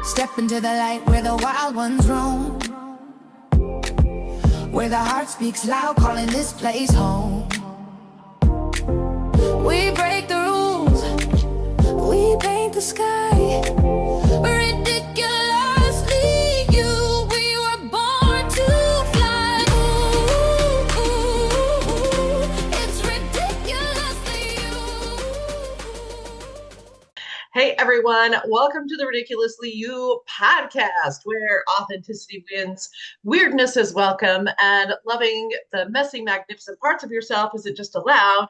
Step into the light where the wild ones roam, where the heart speaks loud, calling this place home. We break the rules, we paint the sky, ridiculously you, we were born to fly. Ooh, ooh, it's ridiculously you. Hey everyone, welcome to the Ridiculously You podcast, where authenticity wins, weirdness is welcome, and loving the messy, magnificent parts of yourself isn't just allowed,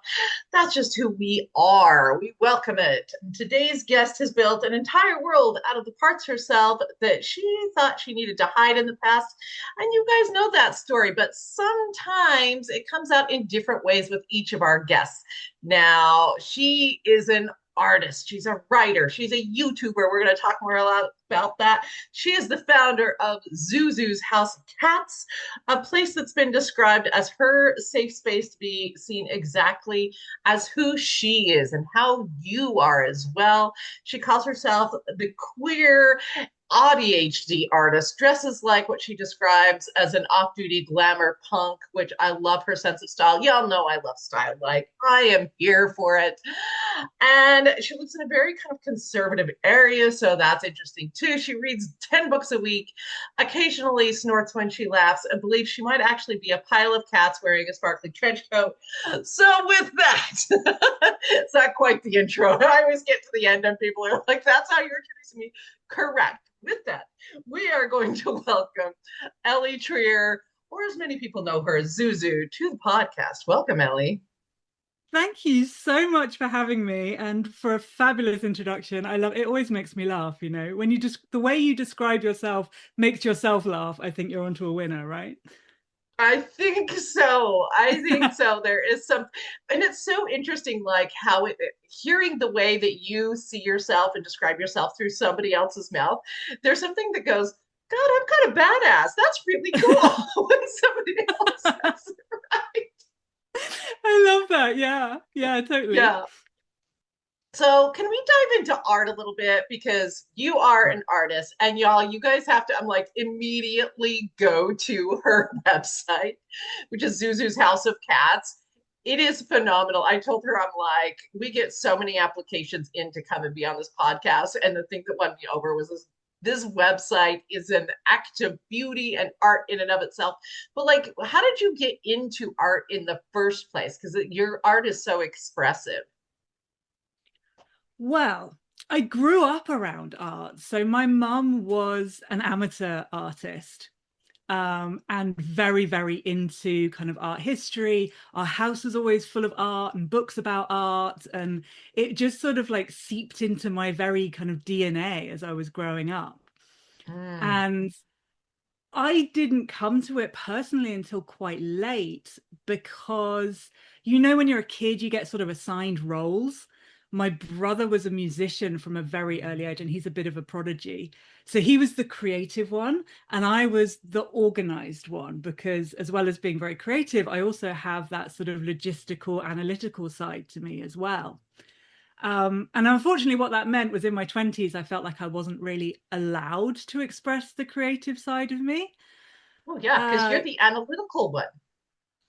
that's just who we are. We welcome it. Today's guest has built an entire world out of the parts herself that she thought she needed to hide in the past. And you guys know that story, but sometimes it comes out in different ways with each of our guests. Now, she is an artist. She's a writer. She's a YouTuber. We're going to talk more about that. She is the founder of Zuzu's House of Cats, a place that's been described as her safe space to be seen exactly as who she is and how you are as well. She calls herself the queer AuDHD artist, dresses like what she describes as an off-duty glamour punk, which I love her sense of style. Y'all know I love style. Like, I am here for it. And she lives in a very kind of conservative area, so that's interesting too. She reads 10 books a week, occasionally snorts when she laughs, and believes she might actually be a pile of cats wearing a sparkly trench coat. So with that, it's not quite the intro. I always get to the end and people are like, that's how you're introducing me. Correct. With that, we are going to welcome Elinor Trier, or as many people know her, Zuzu, to the podcast. Welcome, Ellie. Thank you so much for having me and for a fabulous introduction. I love it. Always makes me laugh, you know. When you just the way you describe yourself makes yourself laugh. I think you're onto a winner, right? I think so. I think so. There is some, and it's so interesting, like how hearing the way that you see yourself and describe yourself through somebody else's mouth, there's something that goes, God, I'm kind of badass. That's really cool when somebody else says it, right? I love that. Yeah. Yeah, totally. Yeah. So, can we dive into art a little bit? Because you are an artist, and y'all, you guys have to, I'm like, immediately go to her website, which is Zuzu's House of Cats. It is phenomenal. I told her, I'm like, we get so many applications in to come and be on this podcast. And the thing that won me over was this website is an act of beauty and art in and of itself. But like, how did you get into art in the first place? Because your art is so expressive. Well, I grew up around art. So my mum was an amateur artist. And very, very into kind of art history. Our house was always full of art and books about art, and it just sort of like seeped into my very kind of DNA as I was growing up. Mm. And I didn't come to it personally until quite late because, you know, when you're a kid, you get sort of assigned roles. My brother was a musician from a very early age, and he's a bit of a prodigy. So he was the creative one, and I was the organized one, because as well as being very creative, I also have that sort of logistical, analytical side to me as well. And unfortunately, what that meant was in my 20s, I felt like I wasn't really allowed to express the creative side of me. Oh yeah, because you're Uh, the analytical one.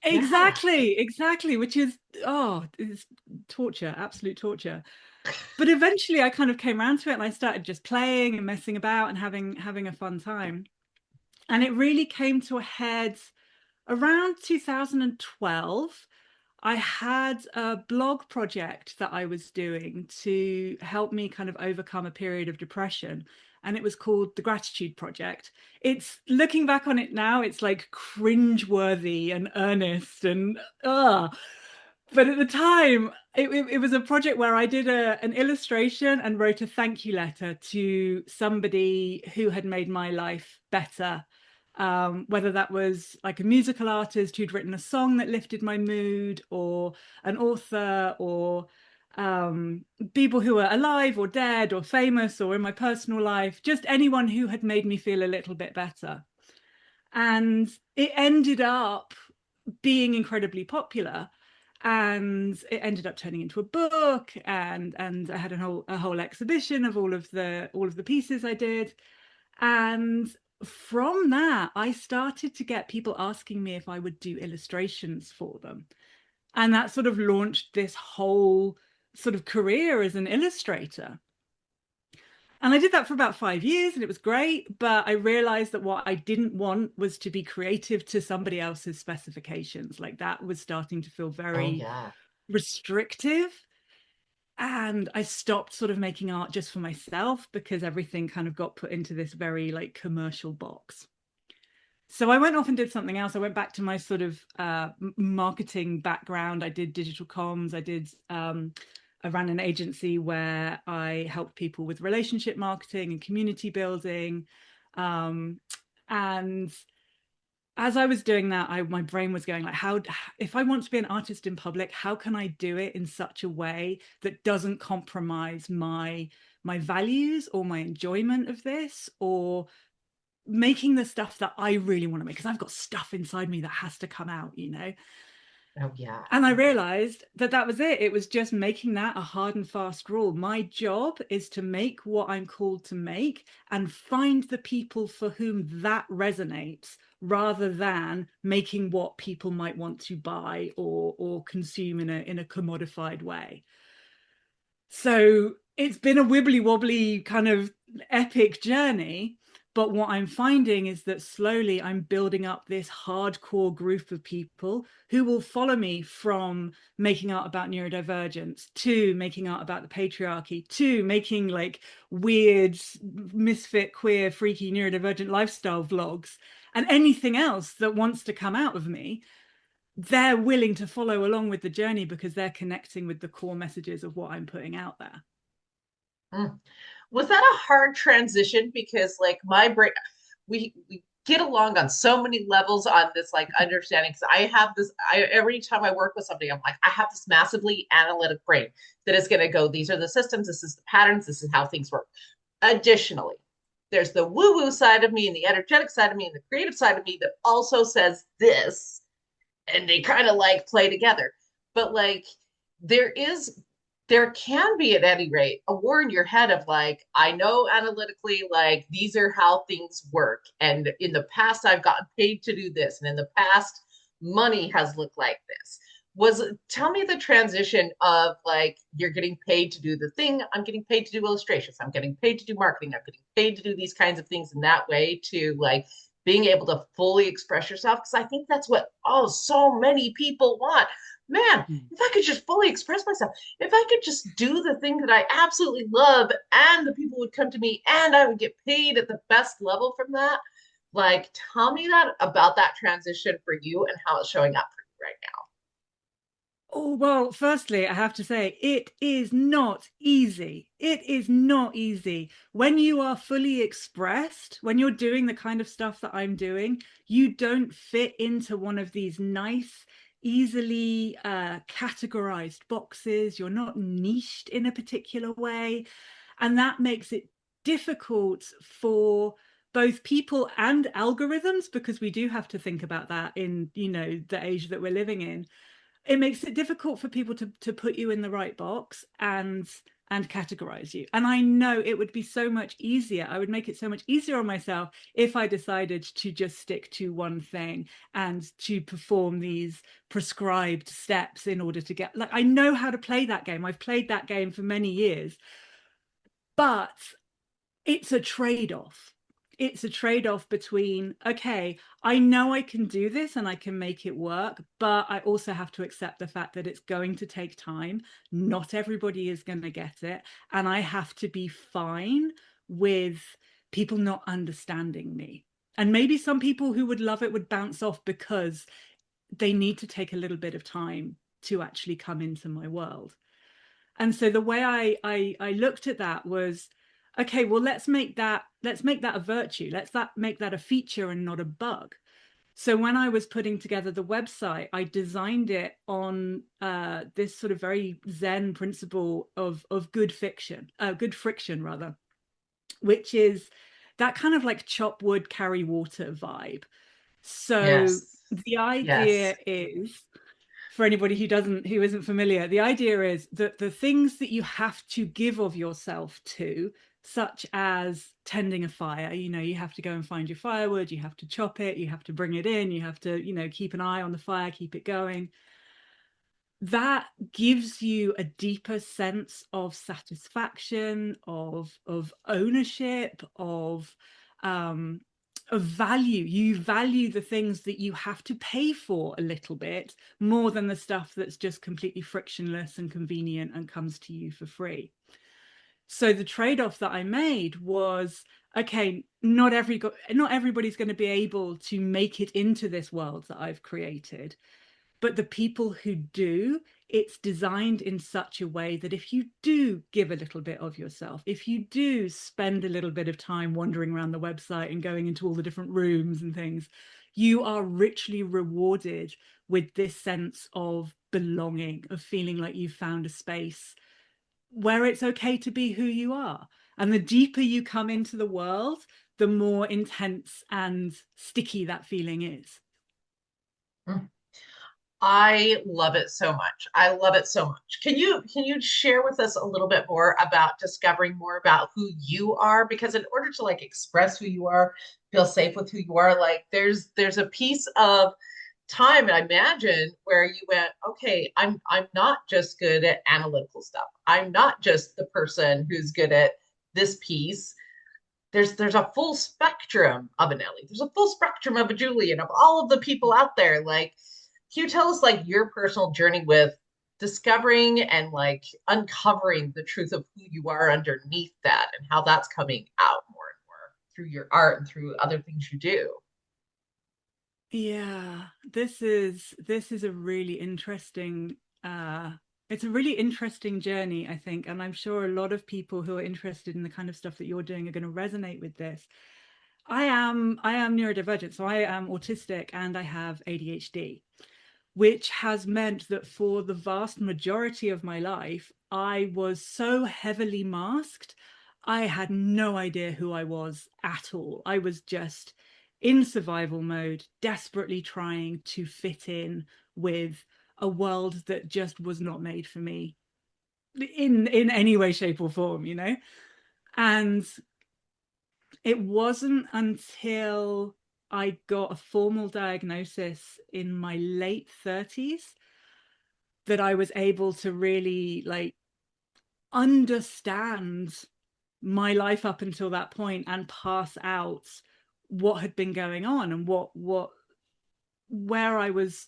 Yeah. exactly, which is, oh, it's torture, absolute torture. But eventually I kind of came around to it and I started just playing and messing about and having a fun time. And it really came to a head around 2012. I had a blog project that I was doing to help me kind of overcome a period of depression. And it was called the Gratitude Project. It's looking back on it now, it's like cringe-worthy and earnest and but at the time, it was a project where I did an illustration and wrote a thank you letter to somebody who had made my life better. Whether that was like a musical artist who'd written a song that lifted my mood, or an author, or people who are alive or dead or famous or in my personal life, just anyone who had made me feel a little bit better. And it ended up being incredibly popular. and it ended up turning into a book, and I had a whole exhibition of all of the pieces I did. And from that, I started to get people asking me if I would do illustrations for them. And that sort of launched this whole sort of career as an illustrator. And I did that for about 5 years and it was great. But I realized that what I didn't want was to be creative to somebody else's specifications. Like that was starting to feel Oh very yeah. restrictive. And I stopped sort of making art just for myself because everything kind of got put into this very like commercial box. So I went off and did something else. I went back to my sort of marketing background. I did digital comms. I ran an agency where I helped people with relationship marketing and community building. And as I was doing that, my brain was going like, how, if I want to be an artist in public, how can I do it in such a way that doesn't compromise my values or my enjoyment of this, or making the stuff that I really want to make, because I've got stuff inside me that has to come out, you know. Oh yeah. And I realized that that was it. It was just making that a hard and fast rule. My job is to make what I'm called to make and find the people for whom that resonates, rather than making what people might want to buy or consume in a commodified way. So it's been a wibbly wobbly kind of epic journey. But what I'm finding is that slowly I'm building up this hardcore group of people who will follow me from making art about neurodivergence to making art about the patriarchy to making like weird, misfit, queer, freaky, neurodivergent lifestyle vlogs, and anything else that wants to come out of me. They're willing to follow along with the journey because they're connecting with the core messages of what I'm putting out there. Mm. Was that a hard transition? Because like my brain, we get along on so many levels on this like understanding. Because I have this, I every time I work with somebody, I'm like, I have this massively analytic brain that is going to go, these are the systems, this is the patterns, this is how things work. Additionally, there's the woo-woo side of me and the energetic side of me and the creative side of me that also says this, and they kind of like play together. But like there is, there can be at any rate a war in your head of like, I know analytically like these are how things work, and in the past I've gotten paid to do this, and in the past money has looked like this. Was, tell me the transition of like you're getting paid to do the thing, I'm getting paid to do illustrations, I'm getting paid to do marketing, I'm getting paid to do these kinds of things in that way, to like being able to fully express yourself, because I think that's what, oh, so many people want. Man, if I could just fully express myself, if I could just do the thing that I absolutely love, and the people would come to me and I would get paid at the best level from that. Like, tell me that about that transition for you and how it's showing up for you right now. Oh, well, firstly, I have to say, it is not easy. It is not easy. When you are fully expressed, when you're doing the kind of stuff that I'm doing, you don't fit into one of these nice, easily categorized boxes. You're not niched in a particular way. And that makes it difficult for both people and algorithms, because we do have to think about that in, you know, the age that we're living in. It makes it difficult for people to put you in the right box and categorize you. And I know it would be so much easier. I would make it so much easier on myself if I decided to just stick to one thing and to perform these prescribed steps in order to get, like, I know how to play that game. I've played that game for many years, but it's a trade-off. It's a trade-off between, okay, I know I can do this and I can make it work, but I also have to accept the fact that it's going to take time. Not everybody is going to get it. And I have to be fine with people not understanding me. And maybe some people who would love it would bounce off because they need to take a little bit of time to actually come into my world. And so the way I looked at that was, okay, well, let's make that a virtue. Make that a feature and not a bug. So when I was putting together the website, I designed it on this sort of very Zen principle of good friction rather, which is that kind of like chop wood, carry water vibe. So Yes. the Yes. idea is for anybody who isn't familiar, the idea is that the things that you have to give of yourself to, such as tending a fire, you have to go and find your firewood, you have to chop it, you have to bring it in, you have to, keep an eye on the fire, keep it going. That gives you a deeper sense of satisfaction, of ownership, of value. You value the things that you have to pay for a little bit more than the stuff that's just completely frictionless and convenient and comes to you for free. So the trade-off that I made was, okay, not everybody's going to be able to make it into this world that I've created. But the people who do, it's designed in such a way that if you do give a little bit of yourself, if you do spend a little bit of time wandering around the website and going into all the different rooms and things, you are richly rewarded with this sense of belonging, of feeling like you've found a space where it's okay to be who you are. And the deeper you come into the world, the more intense and sticky that feeling is. Mm. I love it so much. I love it so much. Can you share with us a little bit more about discovering more about who you are? Because in order to like express who you are, feel safe with who you are, like there's a piece of time, I imagine, where you went, okay, I'm not just good at analytical stuff. I'm not just the person who's good at this piece. There's a full spectrum of an Ellie. There's a full spectrum of a Julian, of all of the people out there. Like, can you tell us like your personal journey with discovering and like uncovering the truth of who you are underneath that and how that's coming out more and more through your art and through other things you do? Yeah, this is a really interesting it's a really interesting journey, I think, and I'm sure a lot of people who are interested in the kind of stuff that you're doing are going to resonate with this. I am neurodivergent, so I am autistic and I have ADHD, which has meant that for the vast majority of my life, I was so heavily masked. I had no idea who I was at all. I was just in survival mode, desperately trying to fit in with a world that just was not made for me in any way, shape, or form, And it wasn't until I got a formal diagnosis in my late 30s that I was able to really like understand my life up until that point and pass out what had been going on and where I was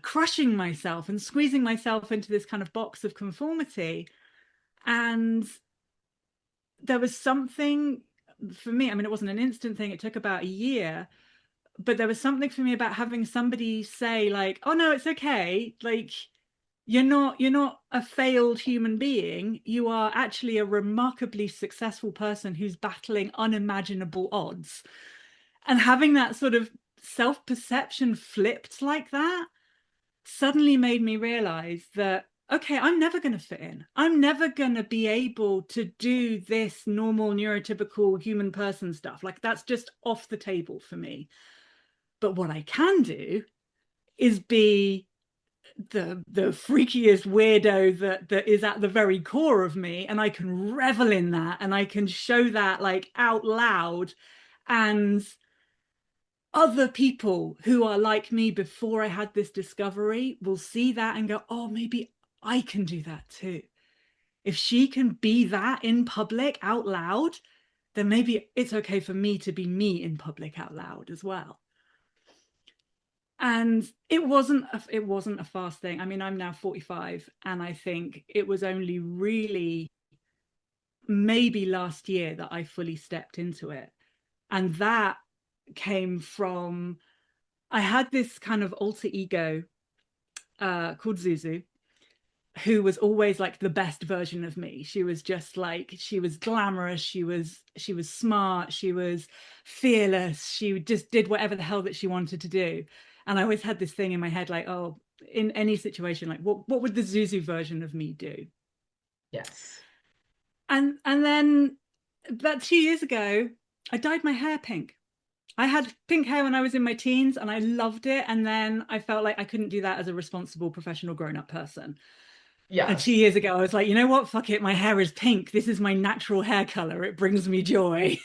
crushing myself and squeezing myself into this kind of box of conformity. And there was something for me, I mean, it wasn't an instant thing, it took about a year, but there was something for me about having somebody say like, oh no, it's okay, like you're not a failed human being, you are actually a remarkably successful person who's battling unimaginable odds. And having that sort of self-perception flipped like that suddenly made me realize that, okay, I'm never going to fit in. I'm never going to be able to do this normal neurotypical human person stuff. Like that's just off the table for me. But what I can do is be the freakiest weirdo that is at the very core of me, and I can revel in that and I can show that like out loud, and other people who are like me before I had this discovery will see that and go, oh, maybe I can do that too. If she can be that in public out loud, then maybe it's okay for me to be me in public out loud as well. And it wasn't a fast thing. I mean, I'm now 45, and I think it was only really maybe last year that I fully stepped into it. And that came from, I had this kind of alter ego called Zuzu, who was always like the best version of me. She was just like, she was glamorous, she was smart, she was fearless, she just did whatever the hell that she wanted to do. And I always had this thing in my head like, oh, in any situation, like what would the Zuzu version of me do? Yes. And then about 2 years ago, I dyed my hair pink. I had pink hair when I was in my teens and I loved it. And then I felt like I couldn't do that as a responsible professional grown-up person. And Yes. 2 years ago, I was like, you know what? Fuck it. My hair is pink. This is my natural hair color. It brings me joy.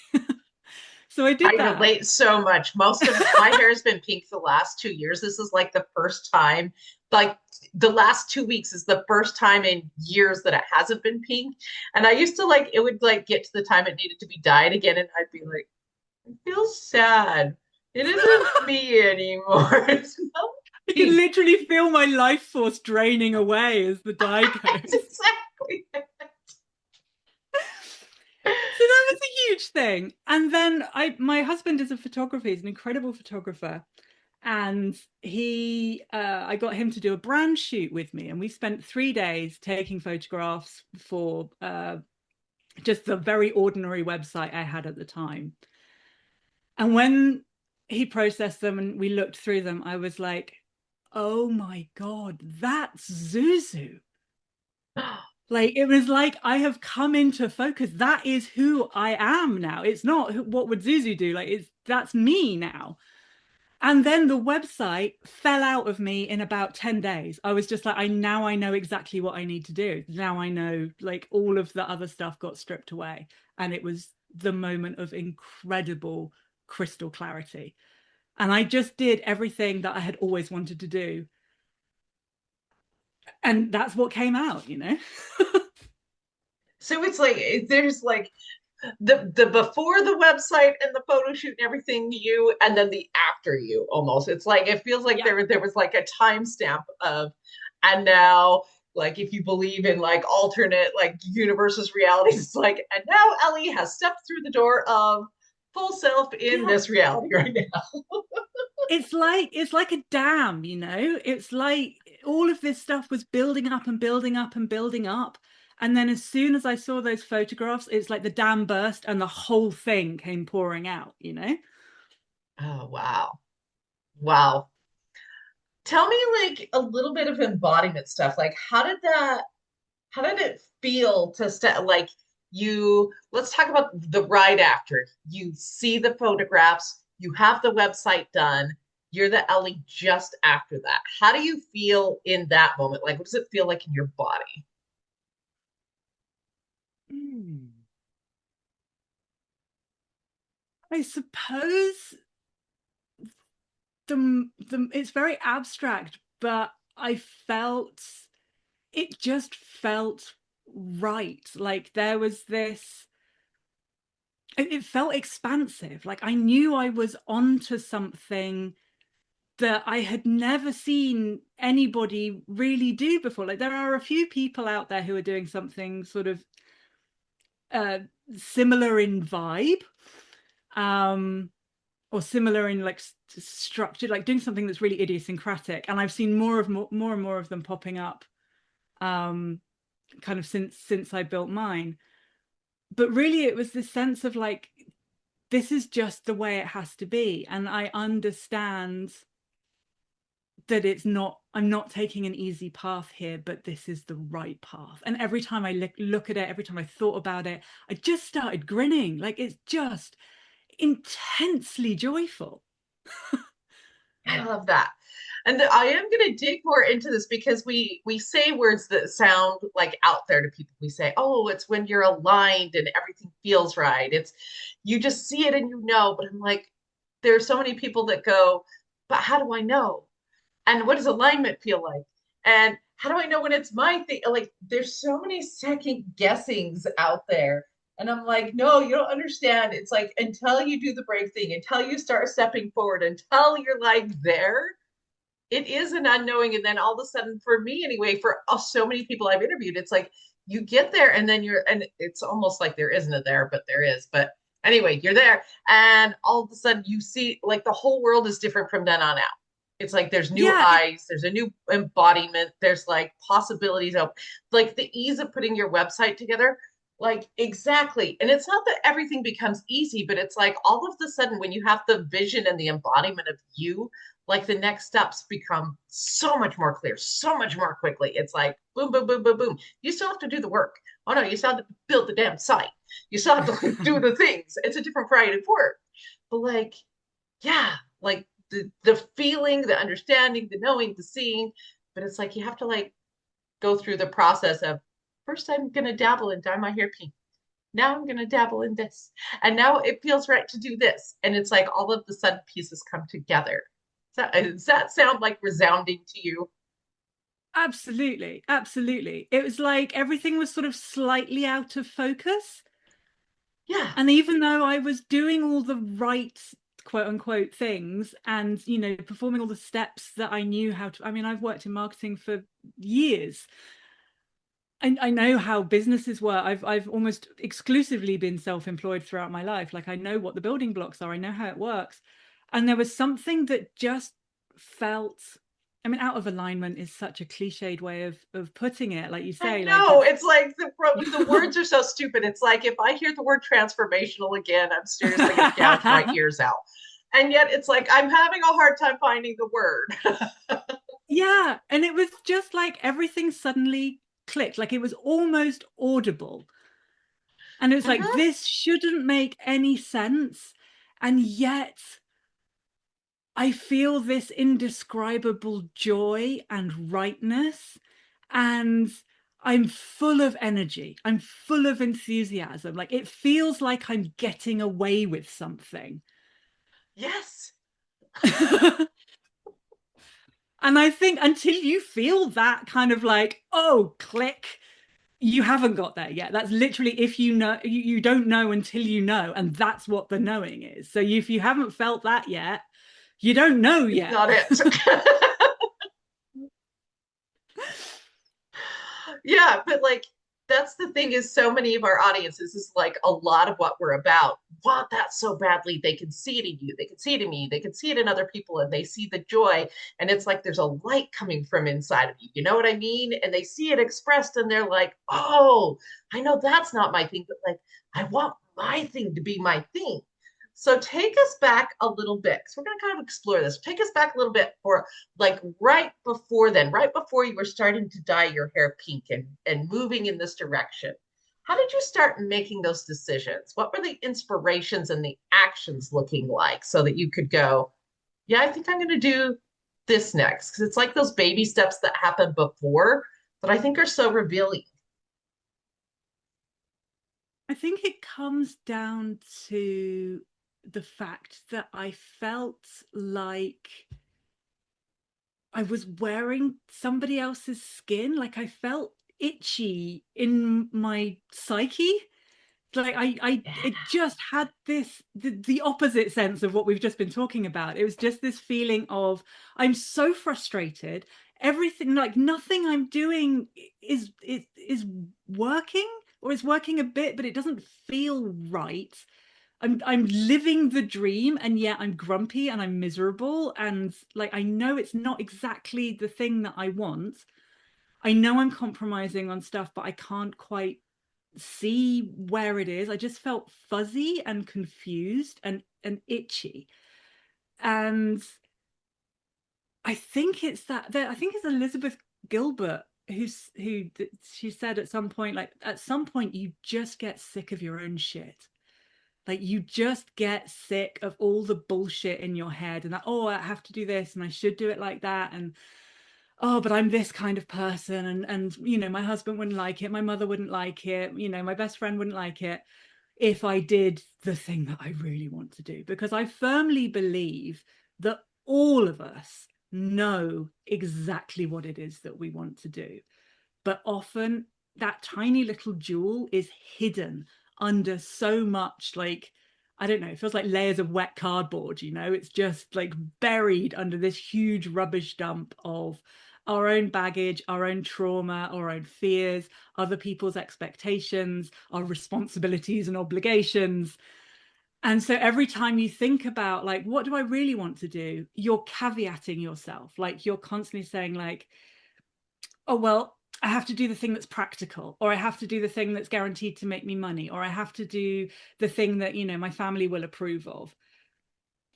So I I did that. relate so much. Most of my hair has been pink the last 2 years. This is like the first time, like the last 2 weeks is the first time in years that it hasn't been pink. And I used to like, it would like get to the time it needed to be dyed again. And I'd be like, I feel sad. It isn't me anymore. It's not I can me. literally feel my life force draining away as the dye It's goes. exactly. So that was a huge thing. And then my husband is a photographer, he's an incredible photographer. And I got him to do a brand shoot with me. And we spent 3 days taking photographs for just the very ordinary website I had at the time. And when he processed them and we looked through them, I was like, oh my God, that's Zuzu. Like it was like I have come into focus. That is who I am now. It's not what would Zuzu do. Like that's me now. And then the website fell out of me in about 10 days. I was just like, I know exactly what I need to do. Now I know like all of the other stuff got stripped away. And it was the moment of incredible crystal clarity. And I just did everything that I had always wanted to do. And that's what came out, you know? So it's like there's like the before the website and the photo shoot and everything you, and then the after you almost. It's like it feels like Yeah. there was like a timestamp of, and now like if you believe in like alternate like universes realities, it's like, and now Ellie has stepped through the door of full self in Yeah. this reality right now. It's like a dam, you know? It's like all of this stuff was building up and building up and building up. And then as soon as I saw those photographs, it's like the dam burst and the whole thing came pouring out, you know? Oh wow. Wow. Tell me like a little bit of embodiment stuff. Like how did it feel to like you, let's talk about the right after you see the photographs, you have the website done, you're the Ellie just after that. How do you feel in that moment? Like what does it feel like in your body? Mm. I suppose the it's very abstract, but I felt it just felt right. Like there was this it felt expansive. Like I knew I was onto something that I had never seen anybody really do before. Like there are a few people out there who are doing something sort of uh, similar in vibe, um, or similar in like structure, like doing something that's really idiosyncratic. And I've seen more and more of them popping up, um, kind of since I built mine. But really, it was this sense of like this is just the way it has to be, and I understand that I'm not taking an easy path here, but this is the right path. And every time I look at it, every time I thought about it, I just started grinning. Like it's just intensely joyful. I love that. And I am going to dig more into this because we say words that sound like out there to people. We say, "Oh, it's when you're aligned and everything feels right." It's you just see it and you know, but I'm like there's so many people that go, "But how do I know?" And what does alignment feel like? And how do I know when it's my thing? Like there's so many second guessings out there. And I'm like, no, you don't understand. It's like until you do the brave thing, until you start stepping forward, until you're like there, it is an unknowing. And then all of a sudden, for me anyway, for so many people I've interviewed, it's like you get there and then and it's almost like there isn't a there, but there is. But anyway, you're there. And all of a sudden you see like the whole world is different from then on out. It's like there's new Yeah, eyes, there's a new embodiment, there's like possibilities of like the ease of putting your website together. Like exactly. And it's not that everything becomes easy, but it's like all of the sudden when you have the vision and the embodiment of you, like the next steps become so much more clear, so much more quickly. It's like boom, boom, boom, boom, boom. You still have to do the work. Oh no, you still have to build the damn site. You still have to do the things. It's a different variety of work. But like yeah, like the feeling, the understanding, the knowing, the seeing. But it's like you have to like go through the process of first I'm gonna dabble and dye my hair pink. Now I'm gonna dabble in this. And now it feels right to do this. And it's like all of the sudden pieces come together. Does that sound like resounding to you? Absolutely, absolutely. It was like everything was sort of slightly out of focus. Yeah. And even though I was doing all the right quote unquote things and, performing all the steps that I knew how to, I mean, I've worked in marketing for years. I know how businesses work. I've almost exclusively been self-employed throughout my life. Like I know what the building blocks are. I know how it works. And there was something that just felt, I mean, out of alignment is such a cliched way of putting it. Like you I say, like know. it's It's like the words are so stupid. It's like if I hear the word transformational again, I'm seriously going to gouge my ears out. And yet it's like I'm having a hard time finding the word. yeah. And it was just like everything suddenly clicked. Like it was almost audible. And it was like, Mhm. this shouldn't make any sense. And yet I feel this indescribable joy and rightness, and I'm full of energy. I'm full of enthusiasm. Like it feels like I'm getting away with something. Yes. And I think until you feel that kind of like, oh, click, you haven't got there yet. That's literally if you know, you don't know until you know. And that's what the knowing is. So if you haven't felt that yet, you don't know It's yet. not it. Yeah, but like that's the thing is so many of our audiences is like a lot of what we're about want that so badly. They can see it in you, they can see it in me, they can see it in other people, and they see the joy. And it's like there's a light coming from inside of you. You know what I mean? And they see it expressed and they're like, oh, I know that's not my thing, but like I want my thing to be my thing. So take us back a little bit because we're going to kind of explore this. Take us back a little bit for like right before then, right before you were starting to dye your hair pink and moving in this direction. How did you start making those decisions? What were the inspirations and the actions looking like so that you could go, yeah, I think I'm going to do this next? Because it's like those baby steps that happen before that I think are so revealing. I think it comes down to the fact that I felt like I was wearing somebody else's skin. Like I felt itchy in my psyche. Like it just had this the opposite sense of what we've just been talking about. It was just this feeling of I'm so frustrated. Everything, like nothing I'm doing is working, or it's working a bit, but it doesn't feel right. I'm living the dream, and yet I'm grumpy and I'm miserable, and like I know it's not exactly the thing that I want. I know I'm compromising on stuff, but I can't quite see where it is. I just felt fuzzy and confused and itchy. And I think it's that I think it's Elizabeth Gilbert who she said at some point, like at some point you just get sick of your own shit. Like you just get sick of all the bullshit in your head and that, oh, I have to do this and I should do it like that, and oh, but I'm this kind of person, and my husband wouldn't like it, my mother wouldn't like it, my best friend wouldn't like it if I did the thing that I really want to do. Because I firmly believe that all of us know exactly what it is that we want to do. But often that tiny little jewel is hidden under so much, like, I don't know, it feels like layers of wet cardboard, it's just like buried under this huge rubbish dump of our own baggage, our own trauma, our own fears, other people's expectations, our responsibilities and obligations. And so every time you think about like, what do I really want to do? You're caveating yourself. Like you're constantly saying like, oh, well, I have to do the thing that's practical, or I have to do the thing that's guaranteed to make me money, or I have to do the thing that, my family will approve of.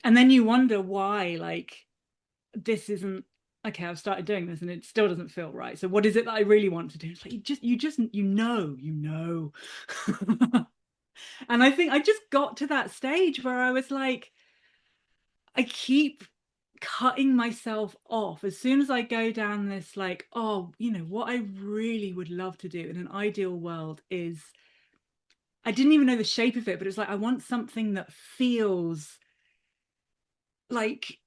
And then you wonder why, like, this isn't okay. I've started doing this and it still doesn't feel right. So what is it that I really want to do? It's like you know. And I think I just got to that stage where I was like, I keep cutting myself off as soon as I go down this, like, oh, you know, what I really would love to do in an ideal world is, I didn't even know the shape of it, but it's like, I want something that feels like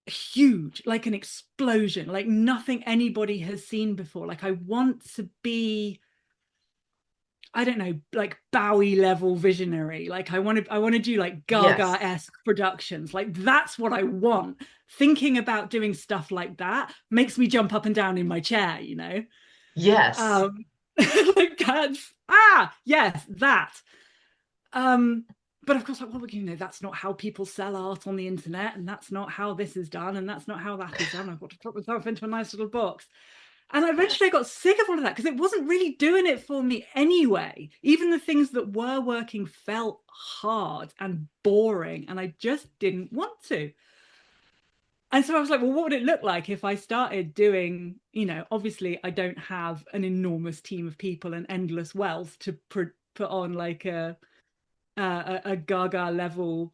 huge, like an explosion, like nothing anybody has seen before. Like I want to be, I don't know, like Bowie level visionary. Like I want to do like Yes. Gaga-esque productions. Like that's what I want. Thinking about doing stuff like that makes me jump up and down in my chair, you know? Yes. Um like that's yes, that. Um, but of course, like, well, you know, that's not how people sell art on the internet, and that's not how this is done, and that's not how that is done. I've got to put myself into a nice little box. And eventually I got sick of all of that because it wasn't really doing it for me anyway. Even the things that were working felt hard and boring, and I just didn't want to. And so I was like, well, what would it look like if I started doing, you know, obviously I don't have an enormous team of people and endless wealth to put on like a Gaga level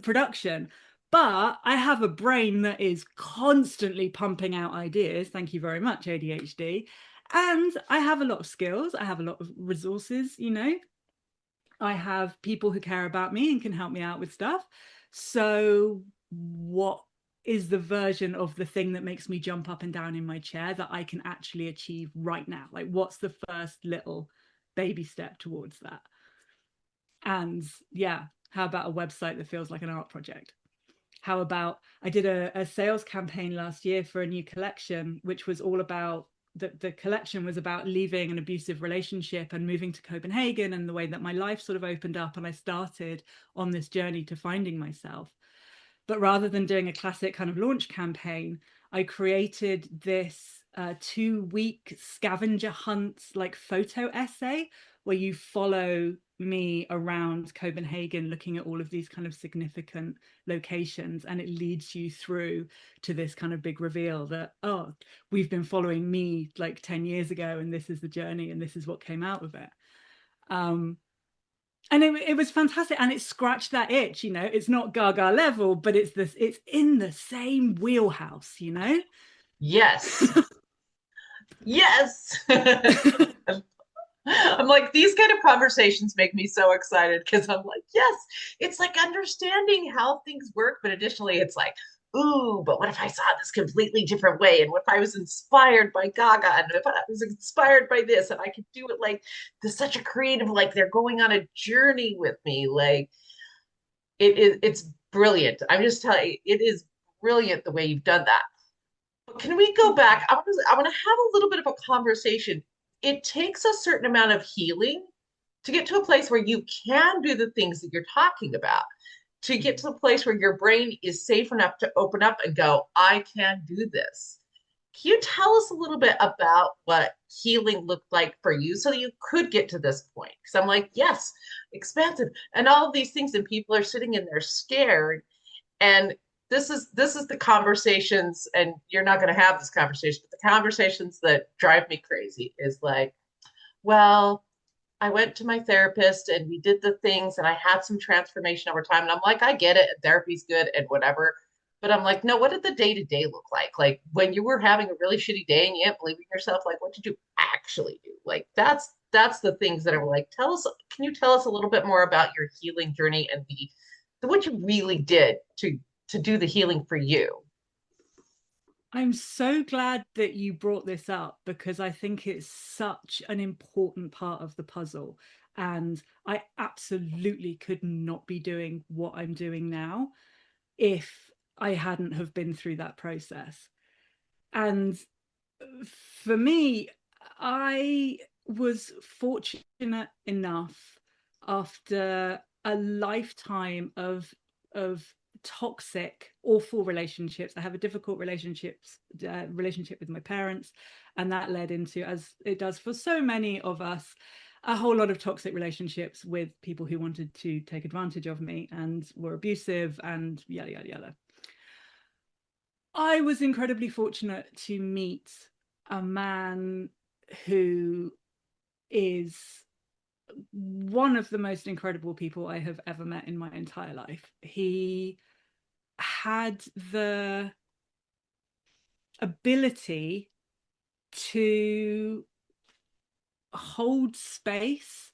production. But I have a brain that is constantly pumping out ideas. Thank you very much, ADHD. And I have a lot of skills. I have a lot of resources, you know. I have people who care about me and can help me out with stuff. So, what is the version of the thing that makes me jump up and down in my chair that I can actually achieve right now? Like, what's the first little baby step towards that? And yeah, how about a website that feels like an art project? How about I did a sales campaign last year for a new collection, which was all about the collection was about leaving an abusive relationship and moving to Copenhagen, and the way that my life sort of opened up and I started on this journey to finding myself. But rather than doing a classic kind of launch campaign, I created this 2-week scavenger hunt like photo essay where you follow me around Copenhagen looking at all of these kind of significant locations, and it leads you through to this kind of big reveal that, oh, we've been following me like 10 years ago and this is the journey and this is what came out of it. And it was fantastic, and it scratched that itch, you know. It's not Gaga level, but it's in the same wheelhouse, you know. Yes. Yes. I'm like, these kind of conversations make me so excited because I'm like, yes, it's like understanding how things work, but additionally, it's like, ooh, but what if I saw it this completely different way? And what if I was inspired by Gaga? And if I was inspired by this, and I could do it like there's such a creative, like they're going on a journey with me. Like it's brilliant. I'm just telling you, it is brilliant the way you've done that. Can we go back? I want to have a little bit of a conversation. It takes a certain amount of healing to get to a place where you can do the things that you're talking about, to get to the place where your brain is safe enough to open up and go, I can do this. Can you tell us a little bit about what healing looked like for you so that you could get to this point? Because I'm like, yes, expansive and all of these things, and people are sitting in there scared, and this is the conversations, and you're not going to have this conversation, but the conversations that drive me crazy is like, well, I went to my therapist and we did the things and I had some transformation over time. And I'm like, I get it, and therapy's good and whatever. But I'm like, no, what did the day to day look like? Like when you were having a really shitty day and you didn't believe in yourself, like what did you actually do? Like that's the things that are like, tell us, can you tell us a little bit more about your healing journey and the what you really did to do the healing for you? I'm so glad that you brought this up because I think it's such an important part of the puzzle. And I absolutely could not be doing what I'm doing now if I hadn't have been through that process. And for me, I was fortunate enough after a lifetime of toxic, awful relationships. I have a difficult relationship with my parents, and that led into, as it does for so many of us, a whole lot of toxic relationships with people who wanted to take advantage of me and were abusive and yada yada yada. I was incredibly fortunate to meet a man who is one of the most incredible people I have ever met in my entire life. He had the ability to hold space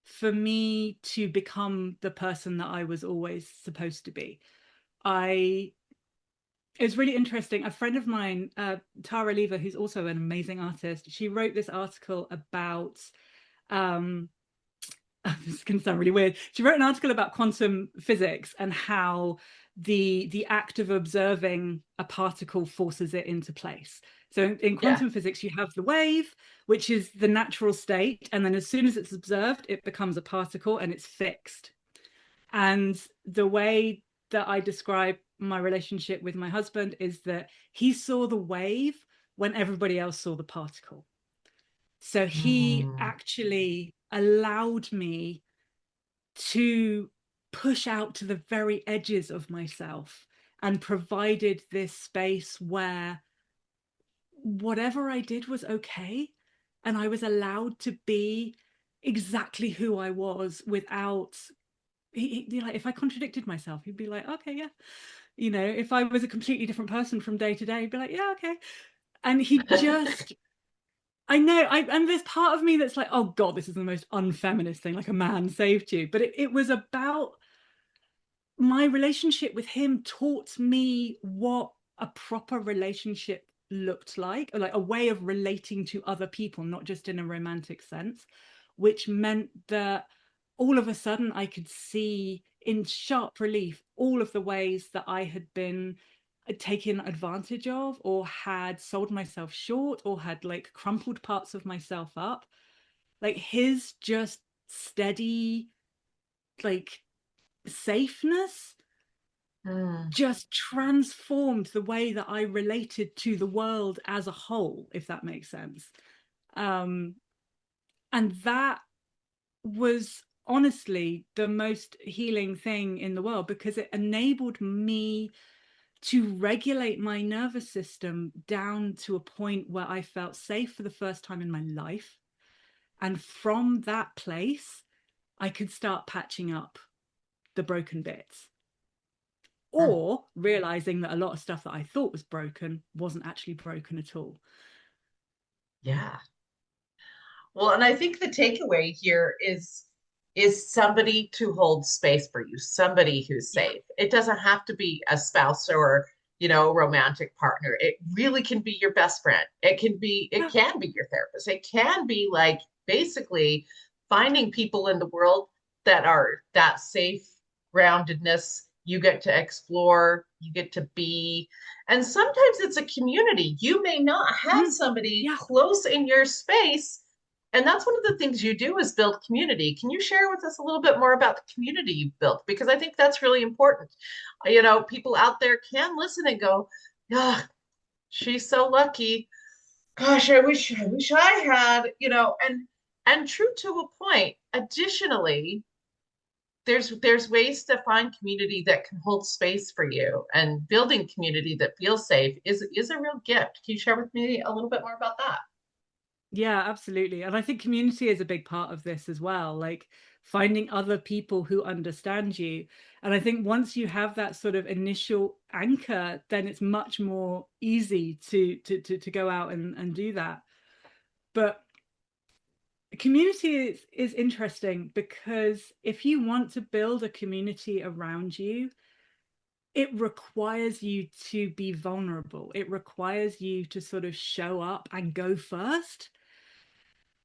for me to become the person that I was always supposed to be. It's really interesting. A friend of mine, Tara Lever, who's also an amazing artist, she wrote this article about um this can sound really weird. She wrote an article about quantum physics and how the act of observing a particle forces it into place. So in quantum physics, you have the wave, which is the natural state, and then as soon as it's observed, it becomes a particle and it's fixed. And the way that I describe my relationship with my husband is that he saw the wave when everybody else saw the particle. So he actually allowed me to push out to the very edges of myself and provided this space where whatever I did was okay. And I was allowed to be exactly who I was without, like, if I contradicted myself, he'd be like, okay, yeah. You know, if I was a completely different person from day to day, he'd be like, yeah, okay. And he just, I know, and there's part of me that's like, oh God, this is the most unfeminist thing, like a man saved you. But it was about my relationship with him taught me what a proper relationship looked like, or like a way of relating to other people, not just in a romantic sense, which meant that all of a sudden I could see in sharp relief all of the ways that I had been taken advantage of, or had sold myself short, or had like crumpled parts of myself up. Like his just steady, like, safeness just transformed the way that I related to the world as a whole, if that makes sense. And that was honestly the most healing thing in the world, because it enabled me to regulate my nervous system down to a point where I felt safe for the first time in my life. And from that place, I could start patching up the broken bits, or realizing that a lot of stuff that I thought was broken wasn't actually broken at all. Yeah. Well, and I think the takeaway here is somebody to hold space for you, somebody who's Yeah. safe. It doesn't have to be a spouse or, romantic partner. It really can be your best friend. It Yeah. can be your therapist. It can be like basically finding people in the world that are that safe groundedness. You get to explore, you get to be. And sometimes it's a community. You may not have somebody Yeah. close in your space, and that's one of the things you do is build community. Can you share with us a little bit more about the community you've built? Because I think that's really important. People out there can listen and go, "Ah, she's so lucky. Gosh, I wish I had," and true to a point. Additionally, there's ways to find community that can hold space for you, and building community that feels safe is a real gift. Can you share with me a little bit more about that? Yeah, absolutely. And I think community is a big part of this as well, like finding other people who understand you. And I think once you have that sort of initial anchor, then it's much more easy to go out and do that. But community is interesting, because if you want to build a community around you, it requires you to be vulnerable. It requires you to sort of show up and go first,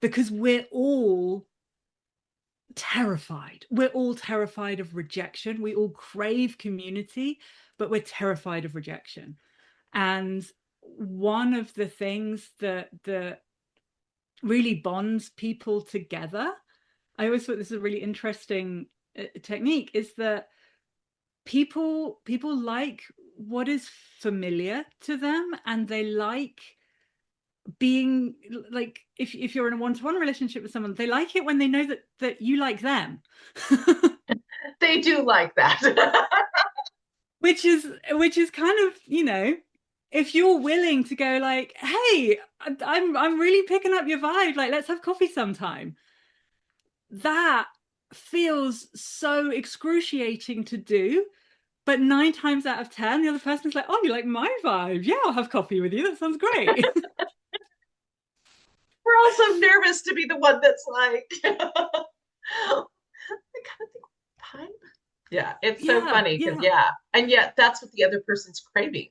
because we're all terrified. We're all terrified of rejection. We all crave community, but we're terrified of rejection. And one of the things that really bonds people together, I always thought this is a really interesting technique, is that people like what is familiar to them, and they like being like, if you're in a one-to-one relationship with someone, they like it when they know that you like them. They do like that. which is kind of, if you're willing to go like, hey, I'm really picking up your vibe, like let's have coffee sometime, that feels so excruciating to do, But 9 times out of 10, the other person's like, oh, you like my vibe? Yeah, I'll have coffee with you. That sounds great. We're also nervous to be the one that's like, I kind of think fine. Yeah, it's so Yeah, funny because yeah. yeah, and yet that's what the other person's craving.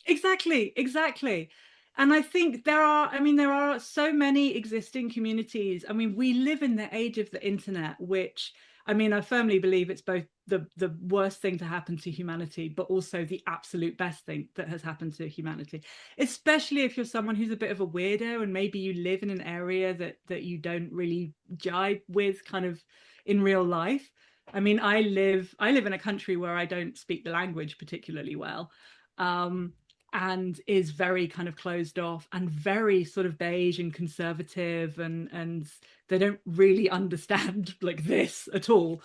Exactly, exactly. And I think there are so many existing communities. I mean, we live in the age of the internet, which, I mean, I firmly believe it's both the worst thing to happen to humanity, but also the absolute best thing that has happened to humanity. Especially if you're someone who's a bit of a weirdo and maybe you live in an area that you don't really jive with kind of in real life. I mean, I live in a country where I don't speak the language particularly well. Um, and is very kind of closed off and very sort of beige and conservative, and they don't really understand like this at all.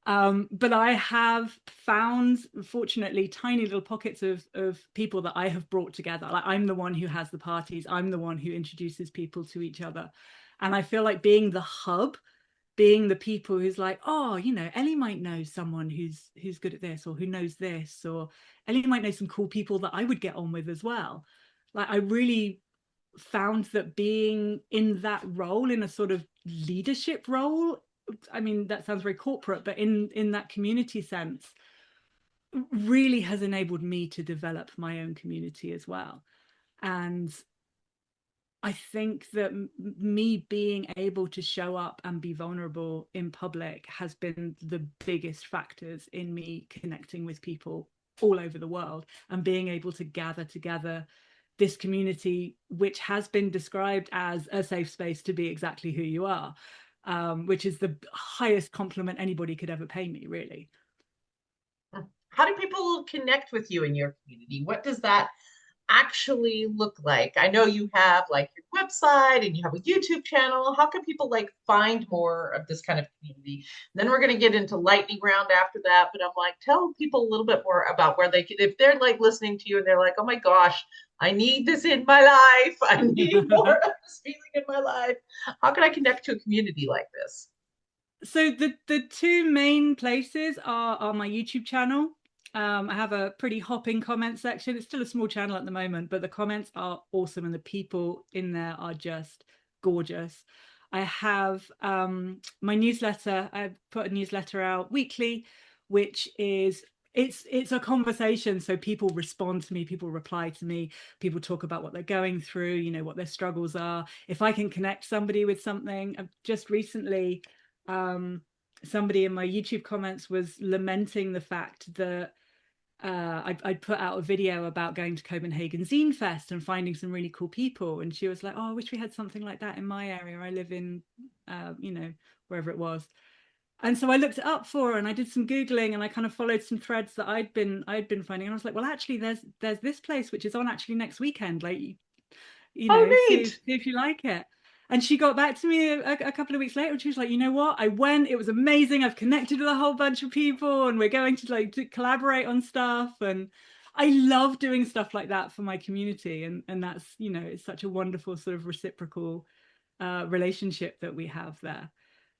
But I have found, fortunately, tiny little pockets of people that I have brought together. Like, I'm the one who has the parties, I'm the one who introduces people to each other, and I feel like being the hub, being the people who's like, oh, Ellie might know someone who's good at this, or who knows this, or Ellie might know some cool people that I would get on with as well. Like, I really found that being in that role, in a sort of leadership role, I mean, that sounds very corporate, but in that community sense, really has enabled me to develop my own community as well. And I think that me being able to show up and be vulnerable in public has been the biggest factors in me connecting with people all over the world and being able to gather together this community, which has been described as a safe space to be exactly who you are, which is the highest compliment anybody could ever pay me, really. How do people connect with you in your community? What does that actually look like? I know you have like your website and you have a YouTube channel. How can people like find more of this kind of community? And then we're going to get into lightning round after that. But I'm like, tell people a little bit more about where they can, if they're like listening to you and they're like, oh my gosh, I need this in my life. I need more of this feeling in my life. How can I connect to a community like this? So the two main places are my YouTube channel. I have a pretty hopping comment section. It's still a small channel at the moment, but the comments are awesome and the people in there are just gorgeous. I have my newsletter. I put a newsletter out weekly, which is, it's a conversation. So people respond to me, people reply to me, people talk about what they're going through, what their struggles are. If I can connect somebody with something, I've just recently, somebody in my YouTube comments was lamenting the fact that I'd put out a video about going to Copenhagen Zine Fest and finding some really cool people, and she was like, oh, I wish we had something like that in my area. I live in wherever it was. And so I looked it up for her and I did some Googling and I kind of followed some threads that I'd been finding, and I was like, well, actually there's this place which is on actually next weekend, like, Oh, see neat. if you like it. And she got back to me a couple of weeks later and she was like, you know what, I went, it was amazing, I've connected with a whole bunch of people and we're going to like to collaborate on stuff. And I love doing stuff like that for my community, and that's, it's such a wonderful sort of reciprocal relationship that we have there.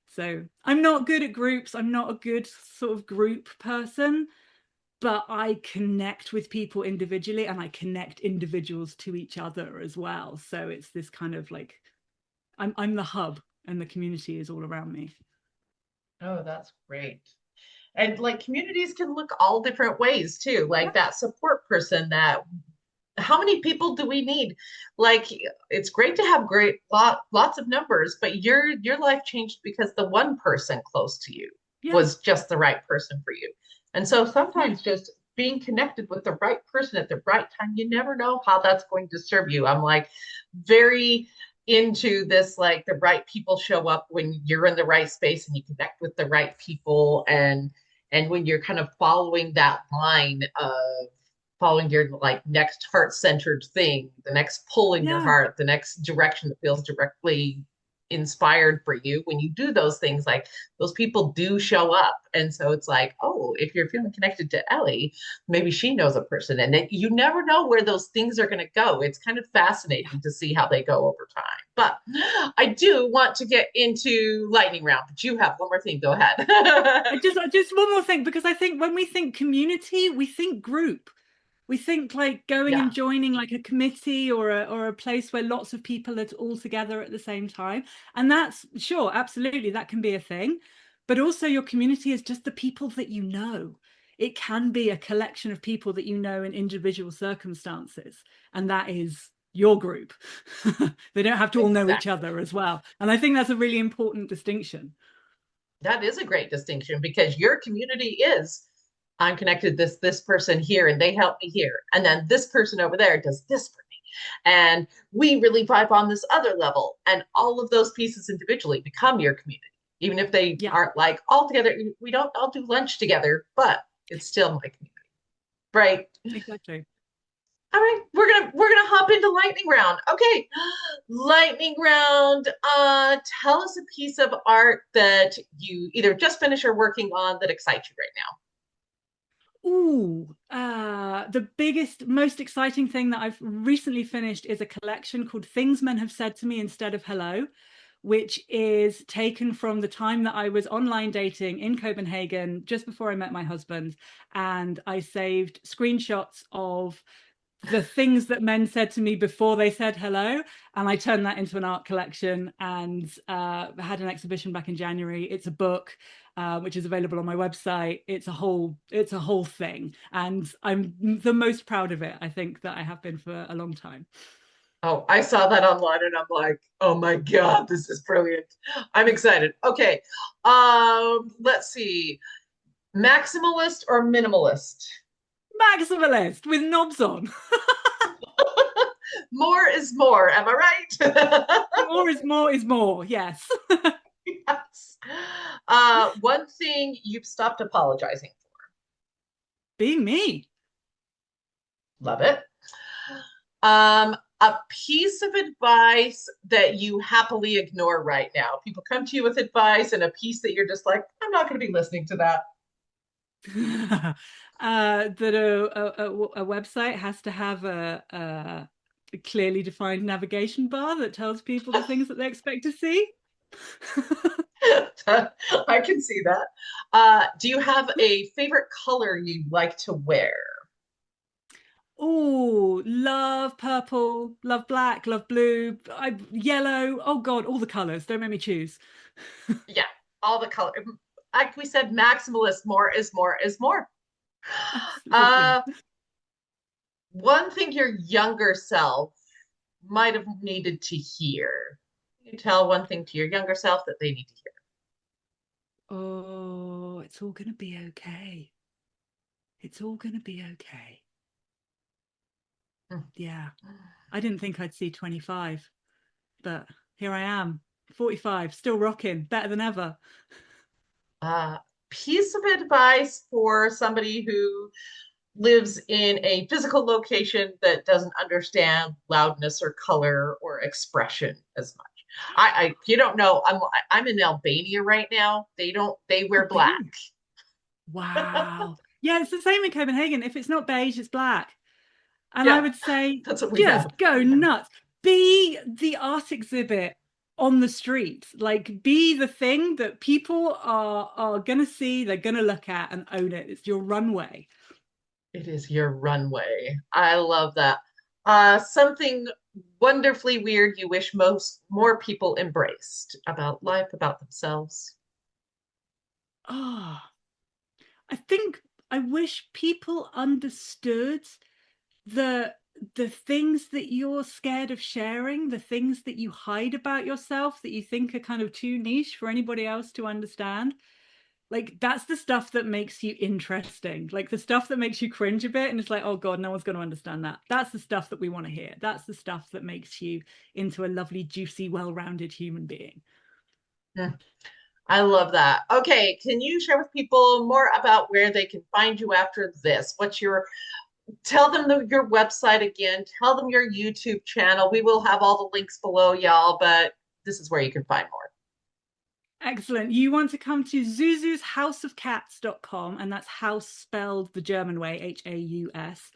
So I'm not good at groups, I'm not a good sort of group person, but I connect with people individually and I connect individuals to each other as well. So it's this kind of like, I'm the hub and the community is all around me. Oh, that's great. And like communities can look all different ways too. Yeah. Like that support person that how many people do we need? Like it's great to have lots of numbers, but your life changed because the one person close to you Yeah. was just the right person for you. And so Yeah. sometimes just being connected with the right person at the right time, you never know how that's going to serve you. I'm like very into this, like the right people show up when you're in the right space and you connect with the right people, and when you're kind of following that line of following your like next heart-centered thing, the next pull in your Yeah. heart, the next direction that feels directly inspired for you when you do those things, like those people do show up. And so it's like, oh, if you're feeling connected to Ellie, maybe she knows a person. And then you never know where those things are going to go. It's kind of fascinating to see how they go over time. But I do want to get into lightning round, but you have one more thing. Go ahead. I just one more thing, because I think when we think community, we think group. We think like going Yeah, and joining like a committee or a place where lots of people are all together at the same time. And that's sure, absolutely, that can be a thing. But also your community is just the people that you know. It can be a collection of people that you know in individual circumstances. And that is your group. They don't have to all know each exactly. other as well. And I think that's a really important distinction. That is a great distinction because your community is I'm connected to this person here and they help me here. And then this person over there does this for me. And we really vibe on this other level. And all of those pieces individually become your community. Even if they Yeah, aren't like all together, we don't all do lunch together, but it's still my community. Right. exactly. All right, we're gonna hop into lightning round. Okay, lightning round. Tell us a piece of art that you either just finished or working on that excites you right now. Ooh, the biggest, most exciting thing that I've recently finished is a collection called Things Men Have Said to Me Instead of Hello, which is taken from the time that I was online dating in Copenhagen just before I met my husband. And I saved screenshots of the things that men said to me before they said hello, and I turned that into an art collection and had an exhibition back in January. It's a book which is available on my website. It's a whole thing, and I'm the most proud of it, I think, that I have been for a long time. Oh, I saw that online and I'm like, oh my God, this is brilliant. I'm excited. Okay. Let's see. Maximalist or minimalist? Maximalist with knobs on. More is more, am I right? More is more is more, yes. Yes. One thing you've stopped apologizing Being me. for. Love it. A piece of advice that you happily ignore right now. People come to you with advice and a piece that you're just like, I'm not going to be listening to that. That a website has to have a clearly defined navigation bar that tells people the things that they expect to see. I can see that. Do you have a favorite color you like to wear? Oh, love purple, love black, love blue, yellow. Oh God, all the colors. Don't make me choose. Yeah, all the color. Like we said, maximalist, more is more is more. Absolutely. Uh, one thing your younger self might have needed to hear. You tell one thing to your younger self that they need to Oh, it's all gonna be okay. It's all gonna be okay. hear. Yeah. I didn't think I'd see 25, but here I am, 45, still rocking, better than ever. Uh, Piece of advice for somebody who lives in a physical location that doesn't understand loudness or color or expression as much. If you don't know, I'm in Albania right now. They Oh, wear black. beige. Wow. Yeah, it's the same in Copenhagen. If it's not beige, it's black. And I Yeah, would say, that's what we just have. go nuts. Be the art exhibit on the street. Like, be the thing that people are gonna see, they're gonna look at and own it. It's your runway. It is your runway. I love that. Something wonderfully weird you wish most more people embraced about life, about themselves. Oh, I think I wish people understood the the things that you're scared of sharing, the things that you hide about yourself that you think are kind of too niche for anybody else to understand. Like, that's the stuff that makes you interesting, like the stuff that makes you cringe a bit and it's like, oh God, no one's going to understand that. That's the stuff that we want to hear. That's the stuff that makes you into a lovely, juicy, well-rounded human being. Hmm. I love that. Okay, can you share with people more about where they can find you after this? Tell them your website again, tell them your YouTube channel. We will have all the links below, y'all, but this is where you can find more. Excellent. You want to come to Zuzu's houseofcats.com, and that's house spelled the German way, Haus.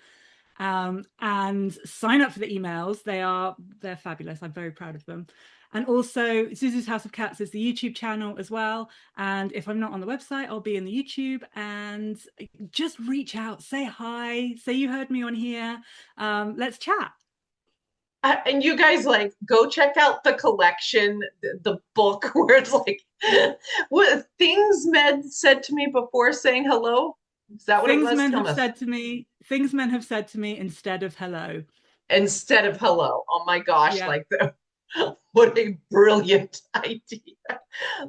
And sign up for the emails. They're fabulous. I'm very proud of them. And also Zuzu's House of Cats is the YouTube channel as well. And if I'm not on the website, I'll be in the YouTube, and just reach out, say hi, say you heard me on here. Let's chat. And you guys, like, go check out the collection, the book where it's like, what things men said to me before saying hello. Is that what it was? Things men have said to me instead of hello. Instead of hello. Oh my gosh, Yeah. like what a brilliant idea.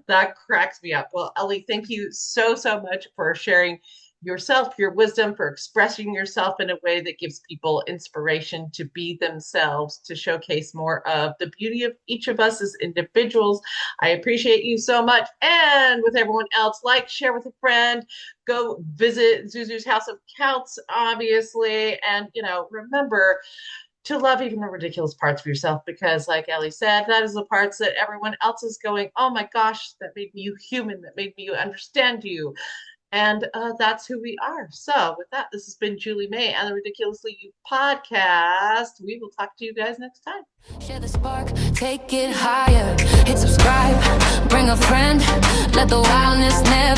That cracks me up. Well, Ellie, thank you so much for sharing yourself, your wisdom, for expressing yourself in a way that gives people inspiration to be themselves, to showcase more of the beauty of each of us as individuals. I appreciate you so much. And with everyone else, like, share with a friend, go visit Zuzu's House of Cats, obviously. And, remember to love even the ridiculous parts of yourself, because like Ellie said, that is the parts that everyone else is going, oh my gosh, that made me human, that made me understand you. And that's who we are. So with that, this has been Julie May and the Ridiculously You podcast. We will talk to you guys next time. Share the spark, take it higher, hit subscribe, bring a friend, let the wildness never